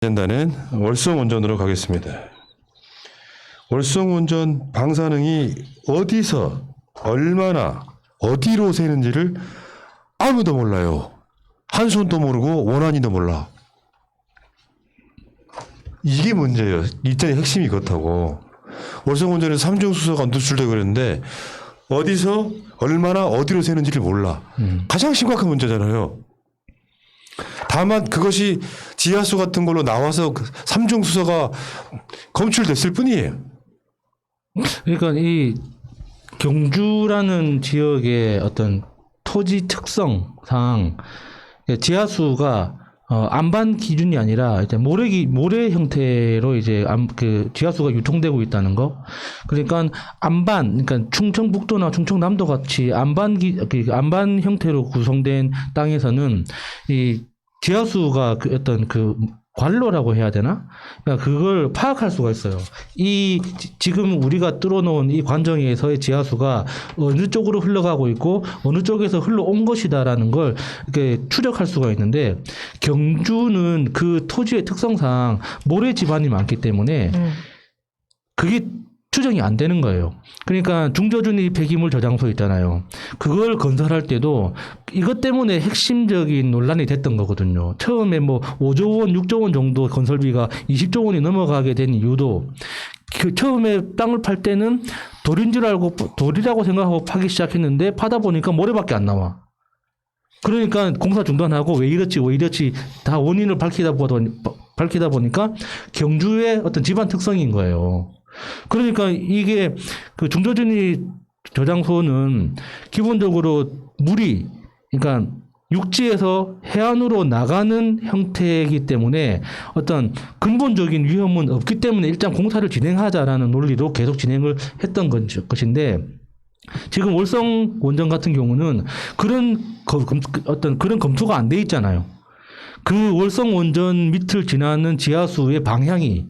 아젠다는 월성원전으로 가겠습니다. 월성원전 방사능이 어디서 얼마나 어디로 새는지를 아무도 몰라요. 한손도 모르고 원한이도 몰라. 이게 문제예요. 일단의 핵심이 그렇다고. 월성원전에서 삼중수소가 누출되고 그랬는데 어디서 얼마나 어디로 새는지를 몰라. 가장 심각한 문제잖아요. 다만 그것이 지하수 같은 걸로 나와서 삼중수소가 검출됐을 뿐이에요. 그러니까 이 경주라는 지역의 어떤 토지 특성상 지하수가 안반 기준이 아니라 이제 모래 형태로 이제 그 지하수가 유통되고 있다는 거. 그러니까 안반, 그러니까 충청북도나 충청남도 같이 안반 형태로 구성된 땅에서는 이 지하수가 그 어떤 그 관로라고 해야 되나? 그러니까 그걸 파악할 수가 있어요. 지금 우리가 뚫어놓은 이 관정에서의 지하수가 어느 쪽으로 흘러가고 있고 어느 쪽에서 흘러온 것이다라는 걸 이렇게 추적할 수가 있는데, 경주는 그 토지의 특성상 모래 지반이 많기 때문에 그게 추정이 안 되는 거예요. 그러니까 중저준위 폐기물 저장소 있잖아요. 그걸 건설할 때도 이것 때문에 핵심적인 논란이 됐던 거거든요. 처음에 뭐 5조 원, 6조 원 정도 건설비가 20조 원이 넘어가게 된 이유도 그 처음에 땅을 팔 때는 돌인 줄 알고 돌이라고 생각하고 파기 시작했는데 파다 보니까 모래밖에 안 나와. 그러니까 공사 중단하고 왜 이렇지 다 원인을 밝히다 보니까 경주의 어떤 집안 특성인 거예요. 그러니까 이게 그 중저준위 저장소는 기본적으로 물이, 그러니까 육지에서 해안으로 나가는 형태이기 때문에 어떤 근본적인 위험은 없기 때문에 일단 공사를 진행하자라는 논리로 계속 진행을 했던 것인데, 지금 월성 원전 같은 경우는 그런 검토가 안 돼 있잖아요. 그 월성 원전 밑을 지나는 지하수의 방향이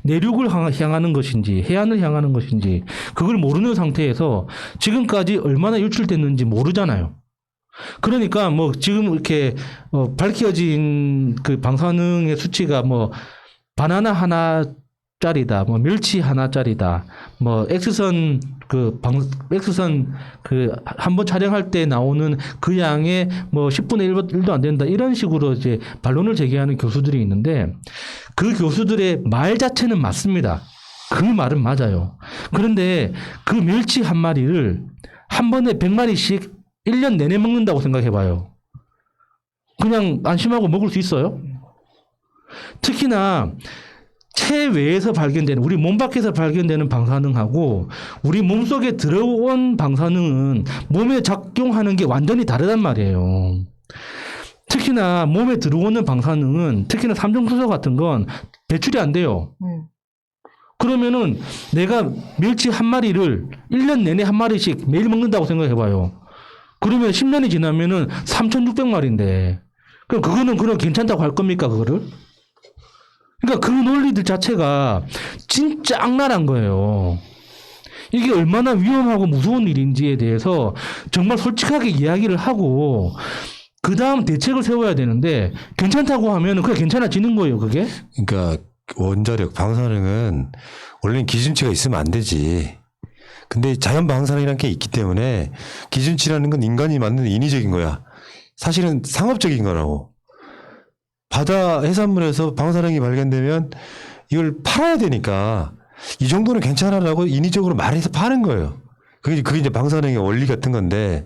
내륙을 향하는 것인지 해안을 향하는 것인지 그걸 모르는 상태에서 지금까지 얼마나 유출됐는지 모르잖아요. 그러니까 뭐 지금 이렇게 밝혀진 그 방사능의 수치가 뭐 바나나 하나짜리다, 뭐 멸치 하나짜리다, 뭐 X선 한번 촬영할 때 나오는 그 양의 뭐 10분의 1도 안 된다, 이런 식으로 이제 반론을 제기하는 교수들이 있는데, 그 교수들의 말 자체는 맞습니다. 그 말은 맞아요. 그런데 그 멸치 한 마리를 한 번에 100마리씩 1년 내내 먹는다고 생각해 봐요. 그냥 안심하고 먹을 수 있어요? 특히나 체외에서 발견되는, 우리 몸 밖에서 발견되는 방사능하고 우리 몸속에 들어온 방사능은 몸에 작용하는 게 완전히 다르단 말이에요. 특히나 몸에 들어오는 방사능은, 특히나 삼중수소 같은 건 배출이 안 돼요. 그러면은 내가 멸치 한 마리를 1년 내내 한 마리씩 매일 먹는다고 생각해 봐요. 그러면 10년이 지나면은 3,600마리인데 그럼 그거는 괜찮다고 할 겁니까, 그거를? 그러니까 그 논리들 자체가 진짜 악랄한 거예요. 이게 얼마나 위험하고 무서운 일인지에 대해서 정말 솔직하게 이야기를 하고 그 다음 대책을 세워야 되는데, 괜찮다고 하면 그냥 괜찮아지는 거예요, 그게. 그러니까 원자력 방사능은 원래는 기준치가 있으면 안 되지. 근데 자연 방사능이라는 게 있기 때문에 기준치라는 건 인간이 만든 인위적인 거야. 사실은 상업적인 거라고. 바다 해산물에서 방사능이 발견되면 이걸 팔아야 되니까 이 정도는 괜찮아라고 인위적으로 말해서 파는 거예요. 그게 이제 방사능의 원리 같은 건데,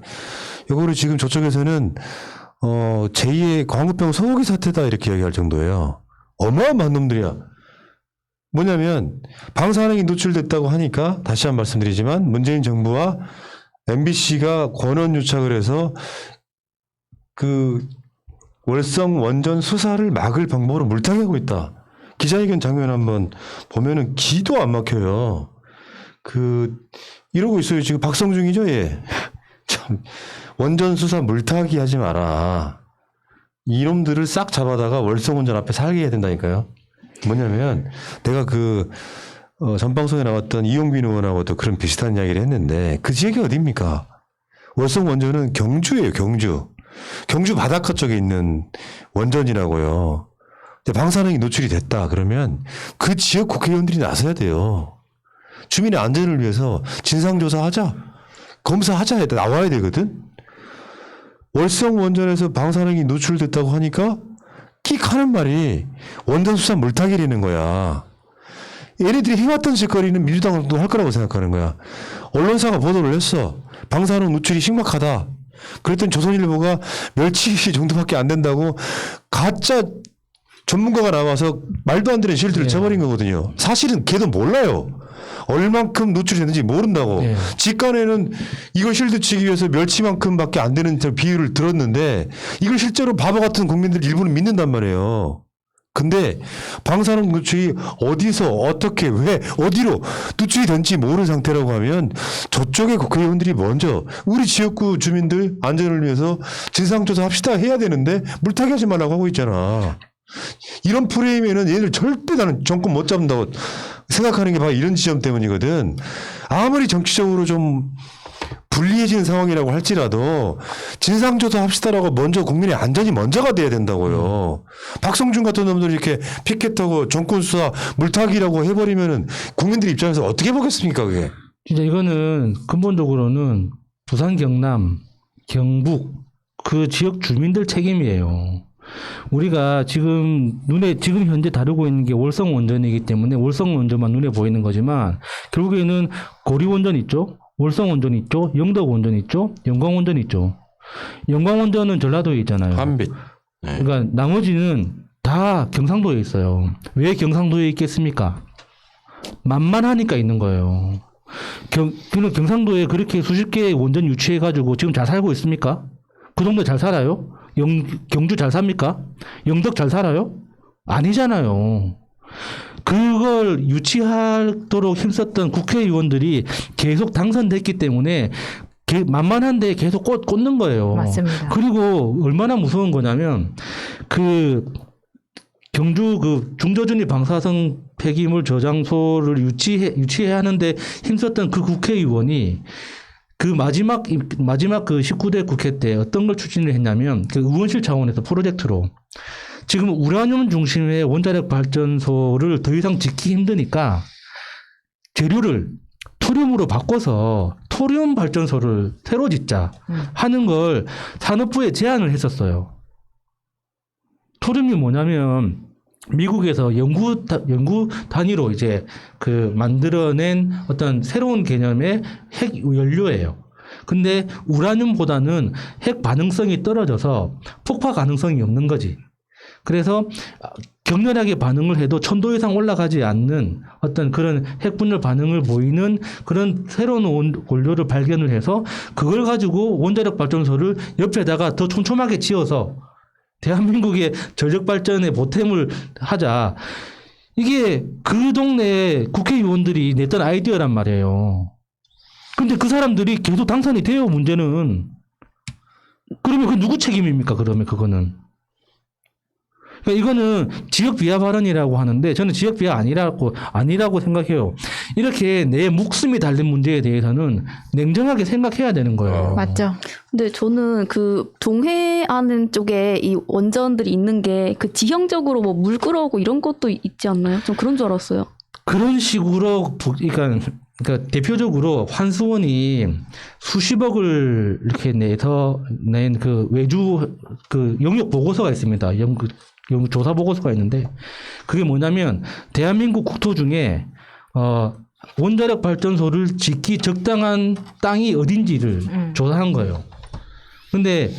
이거를 지금 저쪽에서는 제2의 광우병 소고기 사태다 이렇게 이야기할 정도예요. 어마어마한 놈들이야. 뭐냐면 방사능이 노출됐다고 하니까 다시 한 번 말씀드리지만 문재인 정부와 MBC가 권한 요청을 해서 그 월성 원전 수사를 막을 방법으로 물타기하고 있다. 기자회견 장면 한번 보면은 기도 안 막혀요. 이러고 있어요. 지금 박성중이죠, 예. 참, 원전 수사 물타기 하지 마라. 이놈들을 싹 잡아다가 월성 원전 앞에 살게 해야 된다니까요. 뭐냐면 내가 전방송에 나왔던 이용빈 의원하고도 그런 비슷한 이야기를 했는데, 그 지역이 어디입니까? 월성 원전은 경주예요, 경주. 경주 바닷가 쪽에 있는 원전이라고요. 방사능이 노출이 됐다 그러면 그 지역 국회의원들이 나서야 돼요. 주민의 안전을 위해서 진상조사하자, 검사하자 해도 나와야 되거든. 월성 원전에서 방사능이 노출됐다고 하니까 끽 하는 말이 원전 수사 물타기라는 거야. 얘네들이 해왔던 짓거리는 민주당도 할 거라고 생각하는 거야. 언론사가 보도를 했어. 방사능 노출이 심각하다. 그랬더니 조선일보가 멸치 정도밖에 안 된다고 가짜 전문가가 나와서 말도 안 되는 실드를 네. 쳐버린 거거든요. 사실은 걔도 몰라요. 얼만큼 노출이 됐는지 모른다고. 네. 직관에는 이걸 실드 치기 위해서 멸치만큼밖에 안 되는 비율을 들었는데 이걸 실제로 바보 같은 국민들 일부는 믿는단 말이에요. 근데 방사능 노출이 어디서 어떻게 왜 어디로 노출이 된지 모르는 상태라고 하면 저쪽의 국회의원들이 먼저 우리 지역구 주민들 안전을 위해서 진상조사 합시다 해야 되는데 물타기 하지 말라고 하고 있잖아. 이런 프레임에는 얘들 절대 나는 정권 못 잡는다고 생각하는 게 바로 이런 지점 때문이거든. 아무리 정치적으로 좀 불리해지는 상황이라고 할지라도 진상조사 합시다라고 먼저 국민의 안전이 먼저가 돼야 된다고요. 박성준 같은 놈들이 이렇게 피켓하고 정권수사 물타기라고 해버리면은 국민들 입장에서 어떻게 보겠습니까 그게. 진짜 이거는 근본적으로는 부산, 경남, 경북 그 지역 주민들 책임이에요. 우리가 지금 현재 다루고 있는 게 월성 원전이기 때문에 월성 원전만 눈에 보이는 거지만 결국에는 고리 원전 있죠. 월성 원전 있죠. 영덕 원전 있죠. 영광 원전 있죠. 영광 원전은 전라도에 있잖아요. 한빛. 그러니까 나머지는 다 경상도에 있어요. 왜 경상도에 있겠습니까? 만만하니까 있는 거예요. 경상도에 그렇게 수십 개의 원전 유치해가지고 지금 잘 살고 있습니까? 그 동네 잘 살아요? 경주 잘 삽니까? 영덕 잘 살아요? 아니잖아요. 그걸 유치하도록 힘썼던 국회의원들이 계속 당선됐기 때문에 만만한데 계속 꽂는 거예요. 맞습니다. 그리고 얼마나 무서운 거냐면 그 경주 그 중저준위 방사성 폐기물 저장소를 유치해야 하는데 힘썼던 그 국회의원이 그 마지막 그 19대 국회 때 어떤 걸 추진을 했냐면 그 의원실 차원에서 프로젝트로 지금 우라늄 중심의 원자력 발전소를 더 이상 짓기 힘드니까 재료를 토륨으로 바꿔서 토륨 발전소를 새로 짓자 하는 걸 산업부에 제안을 했었어요. 토륨이 뭐냐면 미국에서 연구 단위로 이제 그 만들어낸 어떤 새로운 개념의 핵 연료예요. 근데 우라늄보다는 핵 반응성이 떨어져서 폭파 가능성이 없는 거지. 그래서 격렬하게 반응을 해도 1000도 이상 올라가지 않는 어떤 그런 핵분열 반응을 보이는 그런 새로운 원료를 발견을 해서 그걸 가지고 원자력 발전소를 옆에다가 더 촘촘하게 지어서 대한민국의 전력 발전에 보탬을 하자. 이게 그 동네 국회의원들이 냈던 아이디어란 말이에요. 근데 그 사람들이 계속 당선이 돼요, 문제는. 그러면 그 누구 책임입니까, 그러면 그거는. 그러니까 이거는 지역 비하 발언이라고 하는데 저는 지역 비하 아니라고 생각해요. 이렇게 내 목숨이 달린 문제에 대해서는 냉정하게 생각해야 되는 거예요. 맞죠. 근데 저는 그 동해안 쪽에 이 원전들이 있는 게 그 지형적으로 뭐 물 끌어오고 이런 것도 있지 않나요? 좀 그런 줄 알았어요. 그런 식으로 그러니까 대표적으로 환수원이 수십억을 이렇게 내서 낸 그 외주 그 영역 보고서가 있습니다. 조사 보고서가 있는데 그게 뭐냐면 대한민국 국토 중에 원자력 발전소를 짓기 적당한 땅이 어딘지를 조사한 거예요. 근데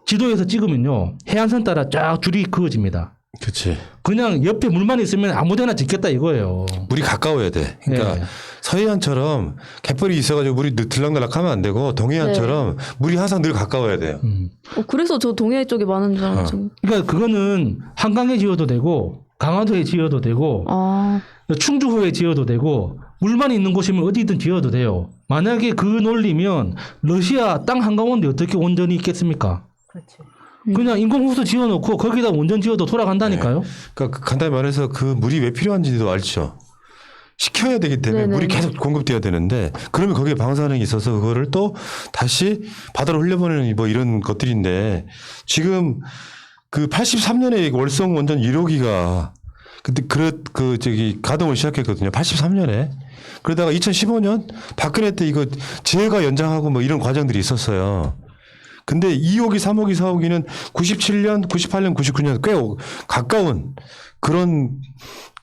지도에서 찍으면요 해안선 따라 쫙 줄이 그어집니다. 그렇지. 그냥 옆에 물만 있으면 아무데나 짓겠다 이거예요. 물이 가까워야 돼. 그러니까 네. 서해안처럼 갯벌이 있어가지고 물이 들락날락하면 안 되고 동해안처럼 물이 항상 늘 가까워야 돼요. 그래서 저 동해 쪽에 많은 줄 알았죠. 그러니까 그거는 한강에 지어도 되고 강화도에 지어도 되고 충주호에 지어도 되고 물만 있는 곳이면 어디든 지어도 돼요. 만약에 그 논리면 러시아 땅 한가운데 어떻게 원전이 있겠습니까? 그렇죠. 그냥 인공호수 지어놓고 거기다 원전 지어도 돌아간다니까요. 그러니까 간단히 말해서 그 물이 왜 필요한지도 알죠. 식혀야 되기 때문에 네네. 물이 계속 공급돼야 되는데 그러면 거기에 방사능이 있어서 그거를 또 다시 바다로 흘려보내는 뭐 이런 것들인데 지금 그 83년에 월성 원전 1호기가 그때 가동을 시작했거든요. 83년에. 그러다가 2015년 박근혜 때 이거 재가 연장하고 뭐 이런 과정들이 있었어요. 근데 2호기, 3호기, 4호기는 97년, 98년, 99년 꽤 가까운 그런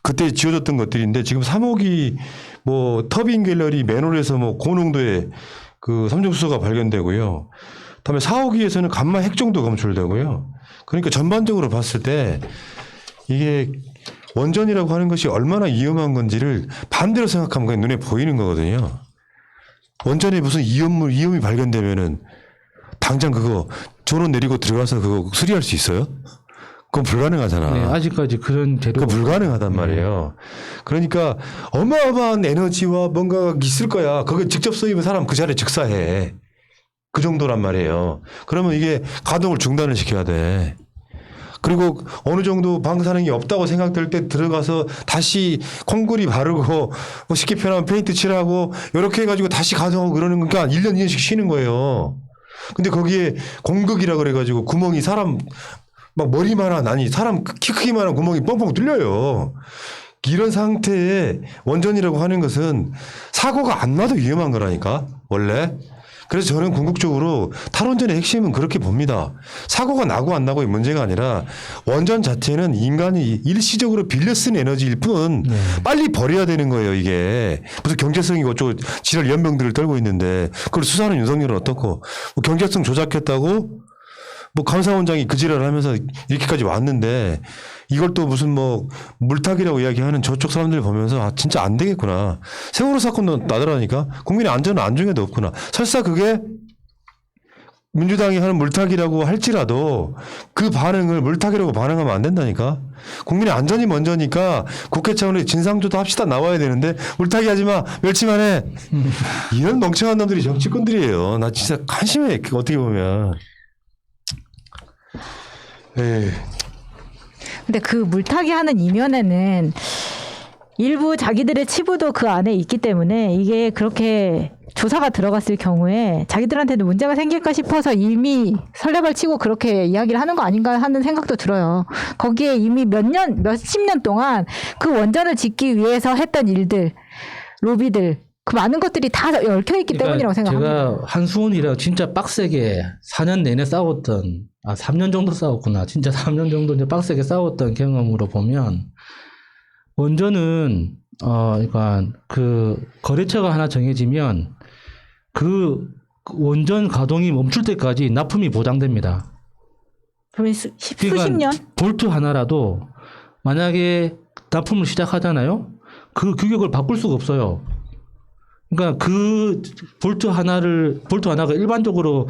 그때 지어졌던 것들인데 지금 3호기 뭐 터빈 갤러리 맨홀에서 뭐 고농도의 그 삼중수소가 발견되고요. 그다음에 4호기에서는 감마 핵종도 검출되고요. 그러니까 전반적으로 봤을 때 이게 원전이라고 하는 것이 얼마나 위험한 건지를 반대로 생각하면 그냥 눈에 보이는 거거든요. 원전에 무슨 위험이 발견되면은 당장 그거 전원 내리고 들어가서 그거 수리할 수 있어요? 그건 불가능하잖아. 네, 아직까지 그런 재료. 그거 불가능하단 말이에요. 그러니까 어마어마한 에너지와 뭔가가 있을 거야. 거기 직접 쓰이면 사람 그 자리에 즉사해. 그 정도란 말이에요. 그러면 이게 가동을 중단을 시켜야 돼. 그리고 어느 정도 방사능이 없다고 생각될 때 들어가서 다시 콘크리 바르고 뭐 쉽게 표현하면 페인트 칠하고 이렇게 해가지고 다시 가동하고 그러는 거니까 1년, 2년씩 쉬는 거예요. 근데 거기에 공극이라 그래가지고 구멍이 사람 막 머리만한 아니 사람 키 크기만한 구멍이 뻥뻥 뚫려요. 이런 상태에 원전이라고 하는 것은 사고가 안 나도 위험한 거라니까 원래. 그래서 저는 궁극적으로 탈원전의 핵심은 그렇게 봅니다. 사고가 나고 안 나고의 문제가 아니라 원전 자체는 인간이 일시적으로 빌려 쓴 에너지일 뿐 빨리 버려야 되는 거예요. 이게 무슨 경제성이고 어쩌고 지랄 연병들을 떨고 있는데 그걸 수사하는 윤석열은 어떻고 뭐 경제성 조작했다고 뭐 감사원장이 그 지랄을 하면서 이렇게까지 왔는데 이걸 또 무슨 뭐 물타기라고 이야기하는 저쪽 사람들 보면서 아 진짜 안 되겠구나. 세월호 사건도 나더라니까 국민의 안전은 안중에도 없구나. 설사 그게 민주당이 하는 물타기라고 할지라도 그 반응을 물타기라고 반응하면 안 된다니까. 국민의 안전이 먼저니까 국회 차원의 진상조도 합시다 나와야 되는데 물타기 하지 마. 멸치만 해. 이런 멍청한 놈들이 정치꾼들이에요. 나 진짜 한심해. 어떻게 보면. 에이. 근데 그 물타기 하는 이면에는 일부 자기들의 치부도 그 안에 있기 때문에 이게 그렇게 조사가 들어갔을 경우에 자기들한테도 문제가 생길까 싶어서 이미 설레발 치고 그렇게 이야기를 하는 거 아닌가 하는 생각도 들어요. 거기에 이미 몇십 년 동안 그 원전을 짓기 위해서 했던 일들, 로비들, 그 많은 것들이 다 얽혀있기 때문이라고 생각합니다. 제가 한수원이랑 진짜 빡세게 4년 내내 싸웠던 3년 정도 싸웠구나. 진짜 3년 정도 이제 빡세게 싸웠던 경험으로 보면 원전은 그러니까 그 거래처가 하나 정해지면 그 원전 가동이 멈출 때까지 납품이 보장됩니다. 그러면 수십 그러니까 년? 볼트 하나라도 만약에 납품을 시작하잖아요. 그 규격을 바꿀 수가 없어요. 그러니까 그 볼트 하나가 일반적으로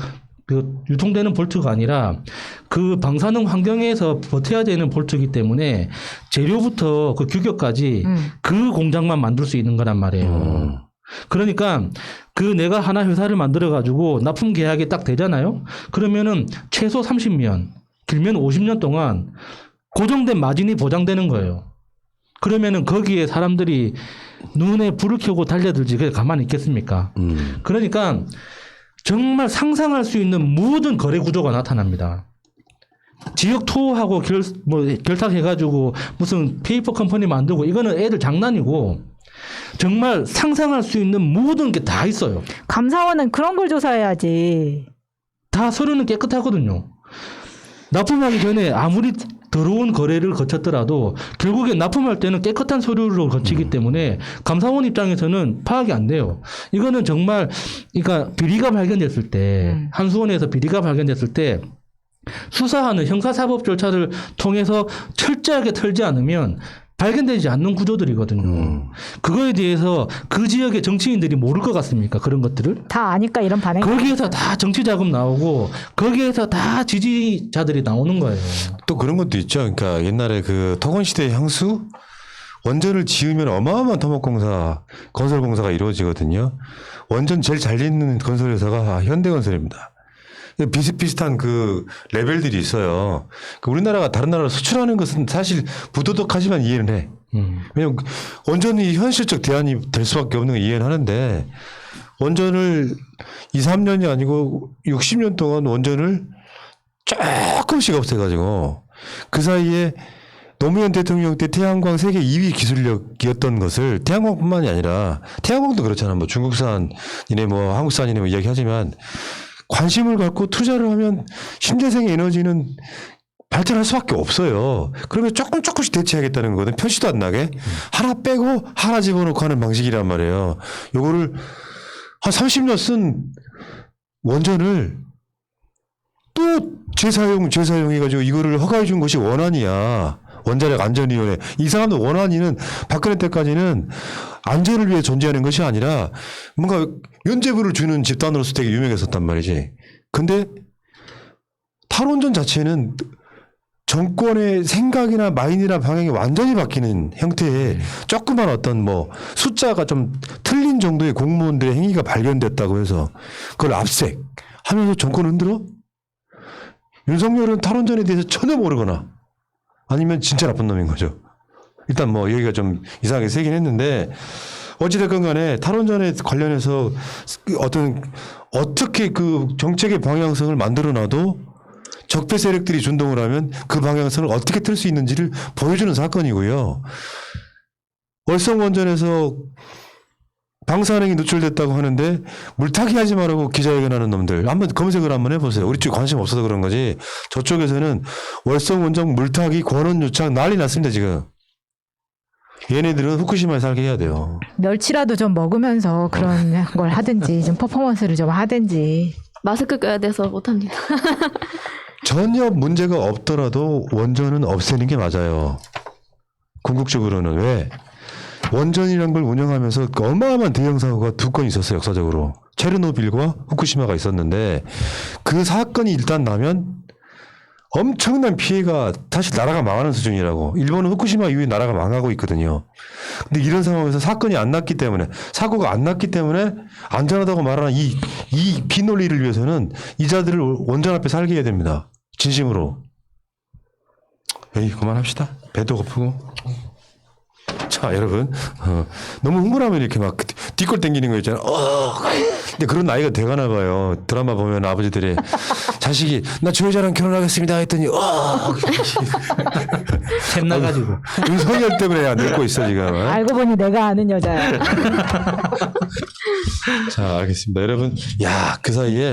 그 유통되는 볼트가 아니라 그 방사능 환경에서 버텨야 되는 볼트이기 때문에 재료부터 그 규격까지 그 공장만 만들 수 있는 거란 말이에요. 그러니까 그 내가 하나 회사를 만들어 가지고 납품 계약이 딱 되잖아요. 그러면은 최소 30년, 길면 50년 동안 고정된 마진이 보장되는 거예요. 그러면은 거기에 사람들이 눈에 불을 켜고 달려들지 그게 가만히 있겠습니까? 그러니까 정말 상상할 수 있는 모든 거래 구조가 나타납니다. 지역 투어하고 결탁해가지고 무슨 페이퍼 컴퍼니 만들고 이거는 애들 장난이고 정말 상상할 수 있는 모든 게 다 있어요. 감사원은 그런 걸 조사해야지. 다 서류는 깨끗하거든요. 납품하기 전에 아무리 더러운 거래를 거쳤더라도 결국에 납품할 때는 깨끗한 서류를 거치기 때문에 감사원 입장에서는 파악이 안 돼요. 이거는 정말 그러니까 비리가 발견됐을 때 한수원에서 비리가 발견됐을 때 수사하는 형사사법 절차를 통해서 철저하게 털지 않으면 발견되지 않는 구조들이거든요. 그거에 대해서 그 지역의 정치인들이 모를 것 같습니까? 그런 것들을? 다 아니까 이런 반응이. 거기에서 다 정치 자금 나오고 거기에서 다 지지자들이 나오는 거예요. 또 그런 것도 있죠. 그러니까 옛날에 그 토건시대 향수 원전을 지으면 어마어마한 토목공사, 건설공사가 이루어지거든요. 원전 제일 잘 짓는 건설회사가 현대건설입니다. 비슷비슷한 그 레벨들이 있어요. 우리나라가 다른 나라로 수출하는 것은 사실 부도덕하지만 이해는 해. 왜냐면 원전이 현실적 대안이 될 수밖에 없는 걸 이해는 하는데 원전을 2, 3년이 아니고 60년 동안 원전을 조금씩 없애가지고 그 사이에 노무현 대통령 때 태양광 세계 2위 기술력이었던 것을 태양광뿐만이 아니라 태양광도 그렇잖아. 뭐 중국산이네 뭐 한국산이네 뭐 이야기하지만 관심을 갖고 투자를 하면 신재생 에너지는 발전할 수밖에 없어요. 그러면 조금씩 대체하겠다는 거거든. 표시도 안 나게. 하나 빼고 하나 집어넣고 하는 방식이란 말이에요. 요거를 한 30년 쓴 원전을 또 재사용해가지고 이거를 허가해 준 것이 원안이야. 원자력 안전위원회. 이 사람들 원안위는 박근혜 때까지는 안전을 위해 존재하는 것이 아니라 뭔가 면죄부를 주는 집단으로서 되게 유명했었단 말이지. 근데 탈원전 자체는 정권의 생각이나 마인이나 방향이 완전히 바뀌는 형태의 조그만 어떤 뭐 숫자가 좀 틀린 정도의 공무원들의 행위가 발견됐다고 해서 그걸 압색하면서 정권을 흔들어? 윤석열은 탈원전에 대해서 전혀 모르거나 아니면 진짜 나쁜 놈인 거죠. 일단 뭐 여기가 좀 이상하게 세긴 했는데 어찌됐건 간에 탈원전에 관련해서 어떻게 그 정책의 방향성을 만들어 놔도 적폐 세력들이 준동을 하면 그 방향성을 어떻게 틀 수 있는지를 보여주는 사건이고요. 월성원전에서 방사능이 누출됐다고 하는데 물타기 하지 말라고 기자회견하는 놈들 한번 검색을 한번 해보세요. 우리 쪽 관심 없어서 그런 거지. 저쪽에서는 월성원전 물타기 권한 요청 난리 났습니다 지금. 얘네들은 후쿠시마에 살게 해야 돼요. 멸치라도 좀 먹으면서 그런 걸 하든지 좀 퍼포먼스를 좀 하든지. 마스크 껴야 돼서 못합니다. 전혀 문제가 없더라도 원전은 없애는 게 맞아요. 궁극적으로는. 왜? 원전이라는 걸 운영하면서 어마어마한 대형 사고가 2건 있었어요. 역사적으로. 체르노빌과 후쿠시마가 있었는데 그 사건이 일단 나면 엄청난 피해가 사실 나라가 망하는 수준이라고. 일본은 후쿠시마 이후에 나라가 망하고 있거든요. 근데 이런 상황에서 사건이 안 났기 때문에 사고가 안 났기 때문에 안전하다고 말하는 이 비논리를 위해서는 이자들을 원전 앞에 살게 해야 됩니다. 진심으로. 에이 그만합시다. 배도 고프고. 자 여러분 너무 흥분하면 이렇게 막 뒷골 땡기는 거 있잖아요. 근데 그런 나이가 돼가나 봐요. 드라마 보면 아버지들이 자식이 나 저 여자랑 결혼하겠습니다 했더니 샘 나가지고. 윤석열 때문에 늙고 있어 지금. 알고 보니 내가 아는 여자야. 자 알겠습니다. 여러분 야 그 사이에